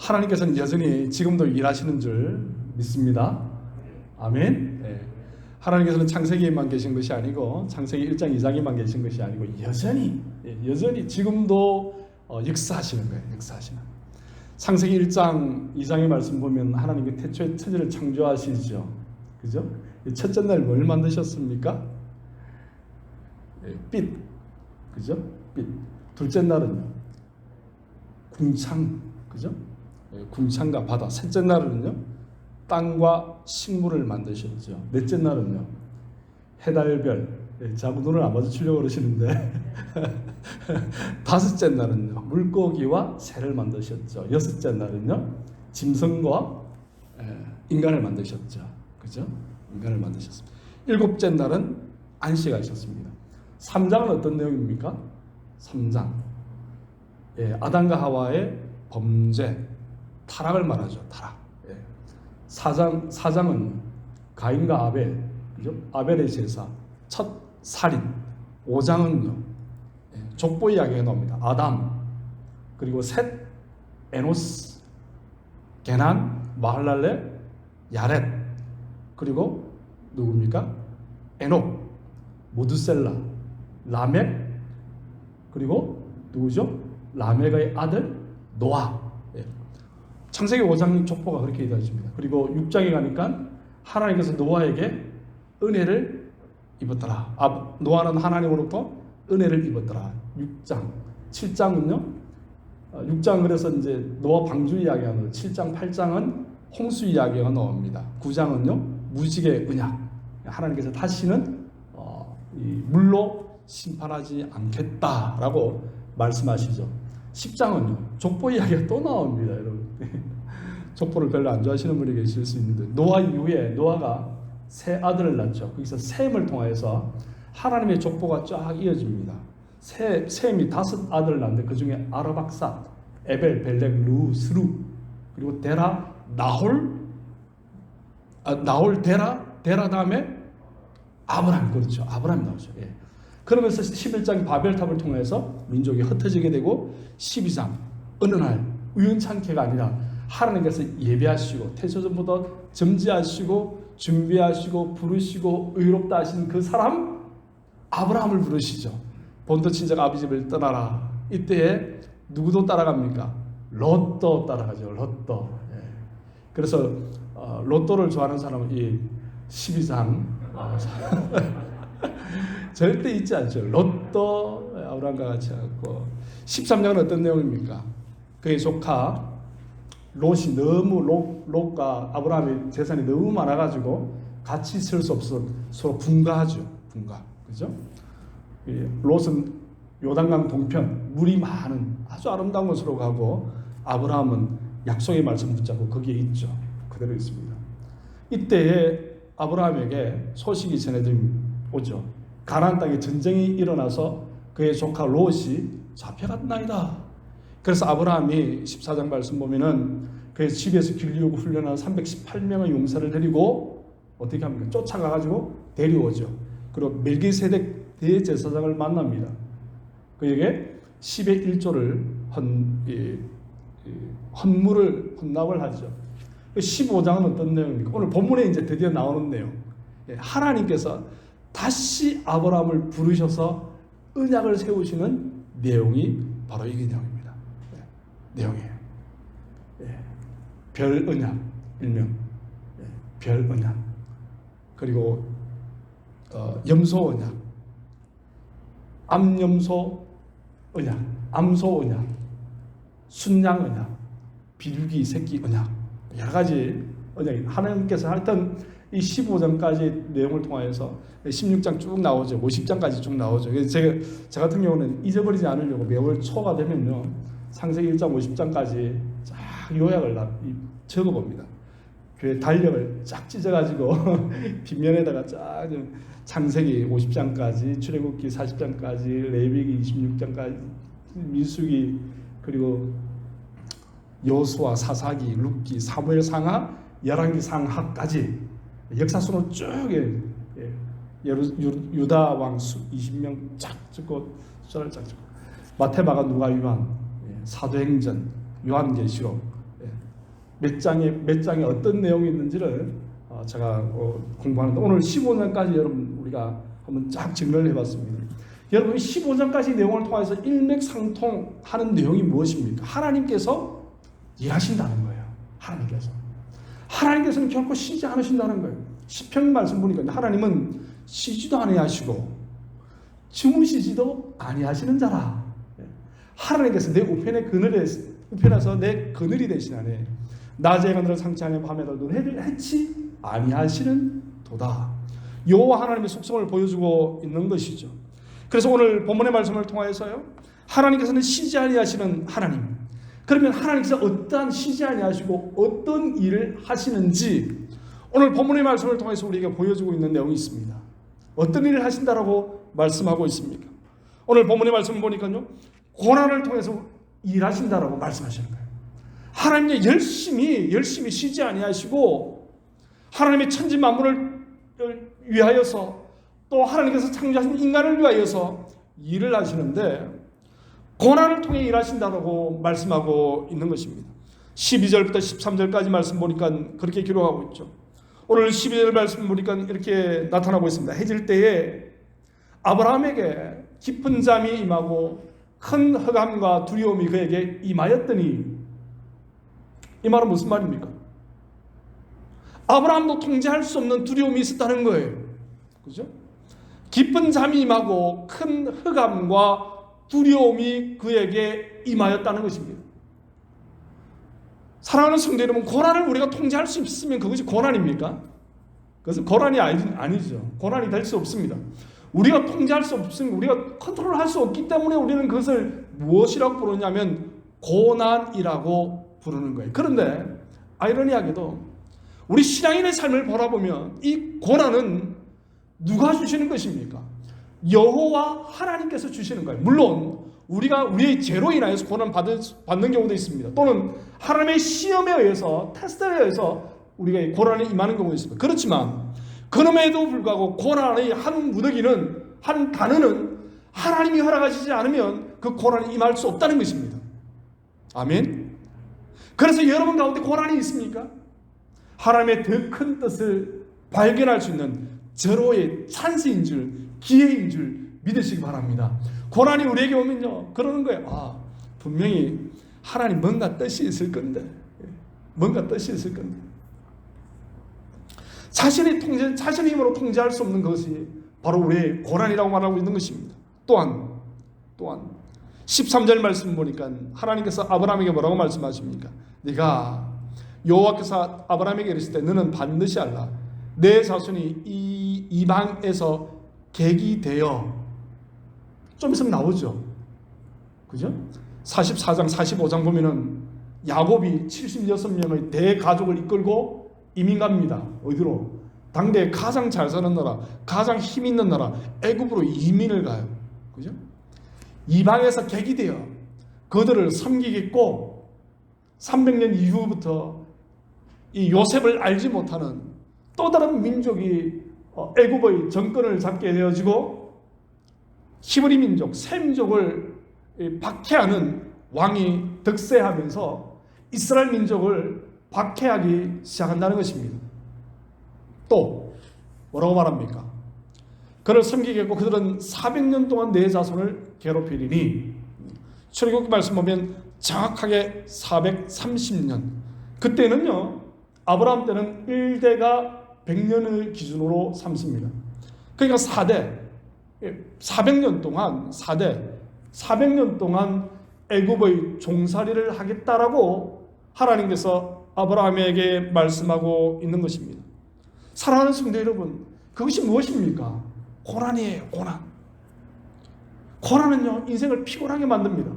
하나님께서는 여전히 지금도 일하시는 줄 믿습니다. 아멘. 네. 하나님께서는 창세기에만 계신 것이 아니고 창세기 1장 2장에만 계신 것이 아니고 여전히 지금도 역사하시는 거예요. 역사하시는. 창세기 1장 2장의 말씀 보면 하나님이 태초에 천지를 창조하시죠. 그죠? 첫째 날 뭘 만드셨습니까? 빛. 그죠? 빛. 둘째 날은요? 궁창. 그죠? 궁창과 바다. 셋째 날은요? 땅과 식물을 만드셨죠. 넷째 날은요? 해달별. 자꾸 눈을 안 마주치려고 그러시는데 다섯째 날은요? 물고기와 새를 만드셨죠. 여섯째 날은요? 짐승과 인간을 만드셨죠. 그죠? 인간을 만드셨습니다. 일곱째 날은 안식하셨습니다. 3장은 어떤 내용입니까? 3장. 아담과 하와의 범죄, 타락을 말하죠. 타락. 4장은 가인과 아벨, 그죠? 아벨의 제사, 첫 살인. 5장은요, 족보 이야기가 나옵니다. 아담, 그리고 셋, 에노스, 게난, 마할랄레, 야렛, 그리고 누굽니까? 에녹, 모두셀라, 라멕, 그리고 누구죠? 라멕의 아들 노아. 창세기 5장 족보가 그렇게 이루어집니다. 그리고 6장에 가니까 하나님께서 노아에게 은혜를 입었더라. 노아는 하나님으로부터 은혜를 입었더라. 6장. 7장은요? 6장 그래서 이제 노아 방주 이야기가 나오고 7장, 8장은 홍수 이야기가 나옵니다. 9장은요? 무지개 언약. 하나님께서 다시는 이 물로 심판하지 않겠다라고 말씀하시죠. 10장은요. 족보 이야기가 또 나옵니다. 여러분. 족보를 별로 안 좋아하시는 분이 계실 수 있는데 노아 이후에 노아가 세 아들을 낳죠. 거기서 셈을 통해서 하나님의 족보가 쫙 이어집니다. 셈이 5 아들을 낳는데 그 중에 아르박삿, 에벨, 벨렉, 루, 스루, 그리고 데라, 나홀, 데라 다음에 아브람. 그렇죠. 아브람이 나오죠. 그러면서 11장 바벨탑을 통해서 민족이 흩어지게 되고 12장 어느 날 우연찮게가 아니라 하나님께서 예배하시고 태초전부터 점지하시고 준비하시고 부르시고 의롭다 하신 그 사람 아브라함을 부르시죠. 본토 친척 아비 집을 떠나라. 이때에 누구도 따라갑니까? 롯도 따라가죠. 롯도. 그래서 롯도를 좋아하는 사람은 이 12장 절대 잊지 않죠. 롯도 아브라함과 같이 하고 13장은 어떤 내용입니까? 그의 조카 롯이 너무 롯과 아브라함의 재산이 너무 많아가지고 같이 있을 수 없어 서로 분가하죠. 분가. 그죠? 롯은 요단강 동편 물이 많은 아주 아름다운 곳으로 가고 아브라함은 약속의 말씀 붙잡고 거기에 있죠. 그대로 있습니다. 이때에 아브라함에게 소식이 전해오죠. 가나안 땅에 전쟁이 일어나서 그의 조카 롯이 잡혀갔나이다. 그래서 아브라함이 14장 말씀 보면은 그의 집에서 길리우고 훈련한 318명의 용사를 데리고 어떻게 합니까? 쫓아가가지고 데려오죠. 그리고 멜기세덱 대제사장을 만납니다. 그에게 10의 1조를 헌납을 하죠. 15장은 어떤 내용입니까? 오늘 본문에 이제 드디어 나오는 내용. 하나님께서 다시 아브라함을 부르셔서 언약을 세우시는 내용이 바로 이 내용입니다. 내용이에요. 별 언약, 일명 별 언약, 그리고 염소 언약, 암염소 언약, 암소 언약, 순양 언약, 비둘기 새끼 언약, 여러 가지 언약이 하나님께서 하여튼 이 15장까지 내용을 통해서 16장 쭉 나오죠. 50장까지 쭉 나오죠. 그래서 제 같은 경우는 잊어버리지 않으려고 매월 초가 되면요. 창세기 1장 50장까지 쫙 요약을 적어봅니다. 교회 달력을 쫙 찢어가지고 뒷면에다가 쫙 창세기 50장까지, 출애굽기 40장까지, 레위기 26장까지, 민수기, 그리고 여호수아, 사사기, 룻기, 사무엘 상하, 열왕기 상하까지 역사순으로 쭉 유다 왕수 20명 쫙 찍고 숫자를 쫙 찍고 마태, 마가, 누가, 요한, 사도행전, 요한계시록, 몇 장에 어떤 내용이 있는지를 제가 공부하는데 오늘 15장까지 여러분 우리가 한번 쫙 정리를 해봤습니다. 여러분 15장까지 내용을 통해서 일맥상통하는 내용이 무엇입니까? 하나님께서 일하신다는 거예요. 하나님께서는 결코 쉬지 않으신다는 거예요. 시편 말씀 보니까 하나님은 쉬지도 아니하시고 주무시지도 아니하시는 자라. 하나님께서 내 우편에서 내 그늘이 되시나니 낮에 그늘을 상치 아니하고 밤에 달도 해를 해치 아니하시는 도다. 여호와 하나님의 속성을 보여주고 있는 것이죠. 그래서 오늘 본문의 말씀을 통하여서요, 하나님께서는 쉬지 아니하시는 하나님. 그러면 하나님께서 어떠한 쉬지 아니하시고 어떤 일을 하시는지 오늘 본문의 말씀을 통해서 우리에게 보여주고 있는 내용이 있습니다. 어떤 일을 하신다라고 말씀하고 있습니까? 오늘 본문의 말씀을 보니까요, 고난을 통해서 일하신다라고 말씀하시는 거예요. 하나님이 열심히 쉬지 아니하시고 하나님의 천지 만물을 위하여서 또 하나님께서 창조하신 인간을 위하여서 일을 하시는데 고난을 통해 일하신다고 말씀하고 있는 것입니다. 12절부터 13절까지 말씀 보니까 그렇게 기록하고 있죠. 오늘 12절 말씀 보니까 이렇게 나타나고 있습니다. 해질 때에 아브라함에게 깊은 잠이 임하고 큰 흑암과 두려움이 그에게 임하였더니, 이 말은 무슨 말입니까? 아브라함도 통제할 수 없는 두려움이 있었다는 거예요. 그죠? 깊은 잠이 임하고 큰 흑암과 두려움이 그에게 임하였다는 것입니다. 사랑하는 성도 여러분, 고난을 우리가 통제할 수 있으면 그것이 고난입니까? 그것은 고난이 아니죠. 고난이 될 수 없습니다. 우리가 통제할 수 없으면, 우리가 컨트롤할 수 없기 때문에 우리는 그것을 무엇이라고 부르냐면 고난이라고 부르는 거예요. 그런데 아이러니하게도 우리 신앙인의 삶을 바라보면 이 고난은 누가 주시는 것입니까? 여호와 하나님께서 주시는 거예요. 물론 우리가 우리의 죄로 인하여서 고난 받는 경우도 있습니다. 또는 하나님의 시험에 의해서, 테스트에 의해서 우리가 고난에 임하는 경우도 있습니다. 그렇지만 그럼에도 불구하고 고난의 한 무더기는, 한 단어는 하나님이 허락하시지 않으면 그 고난에 임할 수 없다는 것입니다. 아멘. 그래서 여러분 가운데 고난이 있습니까? 하나님의 더 큰 뜻을 발견할 수 있는 절호의 찬스인 줄, 기회인 줄 믿으시기 바랍니다. 고난이 우리에게 오면요, 그러는 거예요. 분명히 하나님 뭔가 뜻이 있을 건데, 자신의 힘으로 통제할 수 없는 것이 바로 우리의 고난이라고 말하고 있는 것입니다. 또한 13절 말씀 보니까 하나님께서 아브라함에게 뭐라고 말씀하십니까? 네가 여호와께서 아브라함에게 이르실 때 너는 반드시 알라. 내 자손이 이 이방에서 객이 되어, 좀 있으면 나오죠. 그죠? 44장, 45장 보면은 야곱이 76명의 대가족을 이끌고 이민 갑니다. 어디로? 당대에 가장 잘 사는 나라, 가장 힘 있는 나라 애굽으로 이민을 가요. 그죠? 이방에서 객이 되어 그들을 섬기겠고, 300년 이후부터 이 요셉을 알지 못하는 또 다른 민족이 애굽의 정권을 잡게 되어지고 히브리 민족, 셈족을 박해하는 왕이 득세하면서 이스라엘 민족을 박해하기 시작한다는 것입니다. 또 뭐라고 말합니까? 그를 섬기겠고 그들은 400년 동안 내 자손을 괴롭히리니, 출애굽기 말씀 보면 정확하게 430년. 그때는요, 아브라함 때는 1대가 100년을 기준으로 삼습니다. 그러니까 400년 동안 400년 동안 애굽의 종살이를 하겠다라고 하나님께서 아브라함에게 말씀하고 있는 것입니다. 사랑하는 성도 여러분, 그것이 무엇입니까? 고난이에요. 고난은요, 인생을 피곤하게 만듭니다.